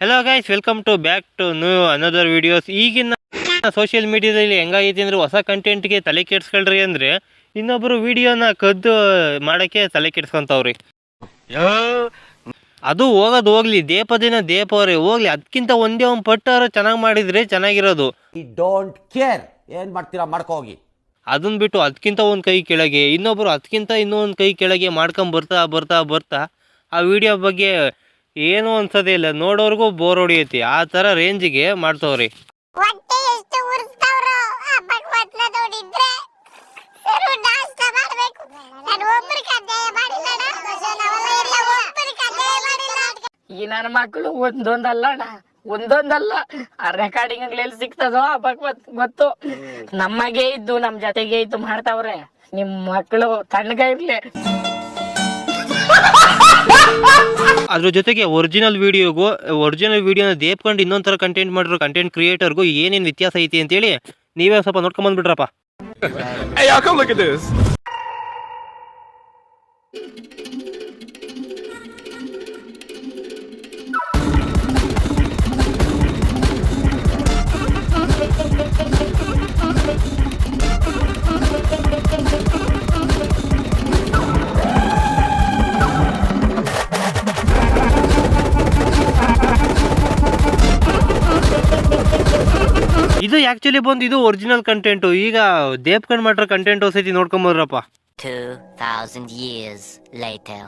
Hello guys, welcome to back to new another videos. ಈಗಿನ social ಮೀಡಿಯಾದಲ್ಲಿ ಹೆಂಗಾಗೈತಿ ಅಂದರೆ ಹೊಸ ಕಂಟೆಂಟ್ಗೆ ತಲೆ ಕೆಡ್ಸ್ಕೊಳ್ರಿ ಅಂದರೆ ಇನ್ನೊಬ್ಬರು ವಿಡಿಯೋನ ಕದ್ದು ಮಾಡೋಕ್ಕೆ ತಲೆ ಕೆಡ್ಸ್ಕೊಂತವ್ರಿ. ಅದು ಹೋಗೋದು ಹೋಗ್ಲಿ, ದೇಪದಿನ ದೇಪವ್ರೆ ಹೋಗ್ಲಿ, ಅದಕ್ಕಿಂತ ಒಂದೇ ಒಂದು ಪಟ್ಟಾರು ಚೆನ್ನಾಗಿ ಮಾಡಿದರೆ ಚೆನ್ನಾಗಿರೋದು. ಡೋಂಟ್ ಕೇರ್, ಏನು ಮಾಡ್ತೀರಾ ಮಾಡ್ಕೋಗಿ. ಅದನ್ನ ಬಿಟ್ಟು ಅದಕ್ಕಿಂತ ಒಂದು ಕೈ ಕೆಳಗೆ ಇನ್ನೊಬ್ಬರು ಅದಕ್ಕಿಂತ ಇನ್ನೊಂದು ಕೈ ಕೆಳಗೆ ಮಾಡ್ಕೊಂಡು ಬರ್ತಾ ಬರ್ತಾ ಬರ್ತಾ ಆ ವಿಡಿಯೋ ಬಗ್ಗೆ ಏನೂ ಅನ್ಸೋದೇ ಇಲ್ಲ, ನೋಡೋರ್ಗೂ ಬೋರ್ ಹೊಡಿಯೈತಿ. ಆ ಥರ ರೇಂಜಿಗೆ ಮಾಡ್ತವ್ರಿ. ಈ ನನ್ನ ಮಕ್ಕಳು ಒಂದೊಂದಲ್ಲ ಆ ರೆಕಾರ್ಡಿಂಗ್ ಎಲ್ಲಿ ಸಿಗ್ತದೋ ಗೊತ್ತು. ನಮಗೆ ಇದ್ದು ನಮ್ ಜೊತೆಗೆ ಇದ್ದು ಮಾಡ್ತಾವ್ರೆ. ನಿಮ್ ಮಕ್ಕಳು ತಣ್ಣಗ ಇರ್ಲಿ. ಅದ್ರ ಜೊತೆಗೆ ಒರಿಜಿನಲ್ ವಿಡಿಯೋನ ದೇಪ್ಕೊಂಡು ಇನ್ನೊಂದು ಥರ ಕಂಟೆಂಟ್ ಮಾಡಿರೋ ಕಂಟೆಂಟ್ ಕ್ರಿಯೇಟರ್ಗೂ ಏನೇನು ವ್ಯತ್ಯಾಸ ಐತಿ ಅಂತೇಳಿ ನೀವೇ ಸ್ವಲ್ಪ ನೋಡ್ಕೊಂಬಂದ್ಬಿಟ್ರಪ್ಪ. ಇದು ಆಕ್ಚುಲಿ ಇದು ಒರಿಜಿನಲ್ ಕಂಟೆಂಟು. ಈಗ ದೇಪ್ಕಂಡ್ ಮಾಡಿರೋ ಕಂಟೆಂಟ್ ಸೈತಿ ನೋಡ್ಕೊಂಬೋದ್ರಪ್ಪ. 2000 years later.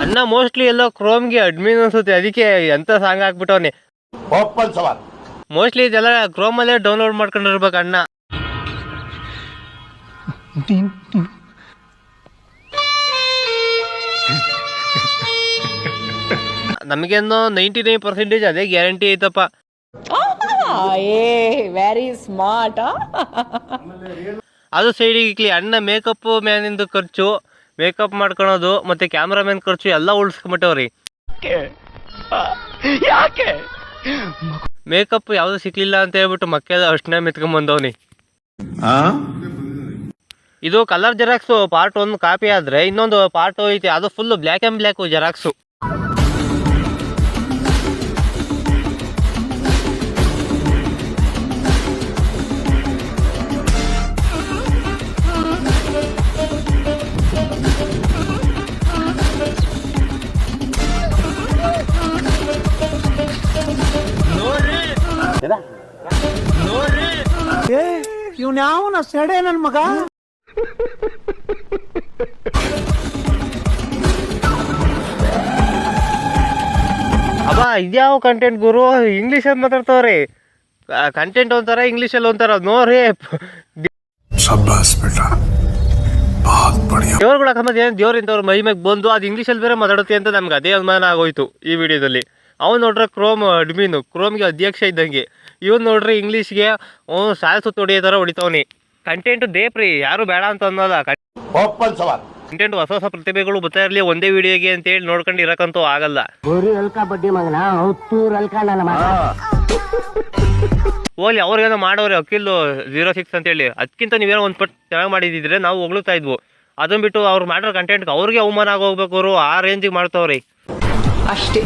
ಅಣ್ಣ ಮೋಸ್ಟ್ಲಿ ಎಲ್ಲೋ ಕ್ರೋಮ್ಗೆ ಅಡ್ಮಿನ್ ಅನ್ಸುತ್ತೆ, ಅದಕ್ಕೆ ಎಂತ ಸಾಂಗ್ ಹಾಕ್ಬಿಟ್ಟವನೆ. ಮೋಸ್ಟ್ಲಿ ಇದೆಲ್ಲ ಕ್ರೋಮಲ್ಲೇ ಡೌನ್ಲೋಡ್ ಮಾಡ್ಕೊಂಡಿರ್ಬೇಕು ಅಣ್ಣ. ನಮಗೇನೋ 99% ಅದೇ ಗ್ಯಾರಂಟಿ ಐತಪ್ಪ. Very smart. ಅದು ಸೈಡಿಗೆ ಇಕ್ಲಿ. ಅಣ್ಣ ಮೇಕಪ್ ಮ್ಯಾನಿಂದು ಖರ್ಚು, ಮೇಕಪ್ ಮಾಡ್ಕೊಳೋದು ಮತ್ತೆ ಕ್ಯಾಮ್ರಾಮನ್ ಖರ್ಚು ಎಲ್ಲ ಉಳಿಸ್ಕೊಂಬಿಟ್ಟವ್ರಿ. ಮೇಕಪ್ ಯಾವ್ದು ಸಿಕ್ಲಿಲ್ಲ ಅಂತ ಹೇಳ್ಬಿಟ್ಟು ಮಕ್ಕಳ ಅಷ್ಟನ್ನ ಮೆತ್ಕೊಂಬಂದವ್ನಿ. ಇದು ಕಲರ್ ಜೆರಾಕ್ಸು ಪಾರ್ಟ್ 1 ಕಾಪಿ ಆದ್ರೆ ಇನ್ನೊಂದು ಪಾರ್ಟ್ ಐತಿ, ಅದು full black and black xerox. ಇವ್ನ್ಯಾವನ ಸೆಡೆ ನನ್ ಮಗ. ಅಬ್ಬ ಇದ್ಯಾವ ಕಂಟೆಂಟ್ ಗುರು, ಇಂಗ್ಲೀಷಲ್ಲಿ ಮಾತಾಡ್ತವ್ರಿ. ಕಂಟೆಂಟ್ ಒಂಥರ, ಇಂಗ್ಲೀಷಲ್ಲಿ ಒಂಥರ ನೋಡ್ರಿ. ದೇವ್ರುಗಳ ಕಮ್ಮಿ ಏನು ದೇವ್ರು ಇಂಥವ್ರು ಮೈ ಮ್ಯಾಗ ಬಂದು ಅದು ಇಂಗ್ಲೀಷಲ್ಲಿ ಬೇರೆ ಮಾತಾಡುತ್ತೆ ಅಂತ ನಮ್ಗೆ ಅದೇ ಅನುಮಾನ ಆಗೋಯ್ತು ಈ ವಿಡಿಯೋದಲ್ಲಿ. ಅವ್ನು ನೋಡ್ರೆ ಕ್ರೋಮ್ ಅಡ್ಮಿನು, ಕ್ರೋಮ್ಗೆ ಅಧ್ಯಕ್ಷ ಇದ್ದಂಗೆ. ಇವನು ನೋಡ್ರಿ ಇಂಗ್ಲೀಷ್ಗೆ ಅವನು ಸಾಲ್ ಸುತ್ತ ಹೊಡಿಯೋ ಥರ ಹೊಡಿತವನಿ. ಕಂಟೆಂಟು ದೇಪ್ರಿ, ಯಾರು ಬೇಡ ಅಂತ ಅನ್ನೋಲ್ಲ. ಕಂಟೆಂಟ್ ಹೊಸ ಹೊಸ ಪ್ರತಿಭೆಗಳು ಬರ್ತಾ ಇರಲಿ ಒಂದೇ ವಿಡಿಯೋಗೆ ಅಂತೇಳಿ ನೋಡ್ಕೊಂಡು ಇರಕ್ಕಂತೂ ಆಗಲ್ಲ. ಹೋಗ್ಲಿ, ಅವ್ರಿಗೇನೋ ಮಾಡೋರೆ ಅಖಿಲ್ 06 ಅಂತೇಳಿ. ಅದಕ್ಕಿಂತ ನೀವೇನೋ ಒಂದು ಪಟ್ಟು ಚೆನ್ನಾಗಿ ಮಾಡಿದಿದ್ರೆ ನಾವು ಹೊಗಳ್ತಾ ಇದ್ವು. ಅದನ್ನ ಬಿಟ್ಟು ಅವ್ರು ಮಾಡಿರೋ ಕಂಟೆಂಟ್ಗೆ ಅವ್ರಿಗೆ ಅವಮಾನ ಆಗೋಗ್ಬೇಕು. ಅವರು ಆ ರೇಂಜಿಗೆ ಮಾಡ್ತಾವ್ರಿ ಅಷ್ಟೇ.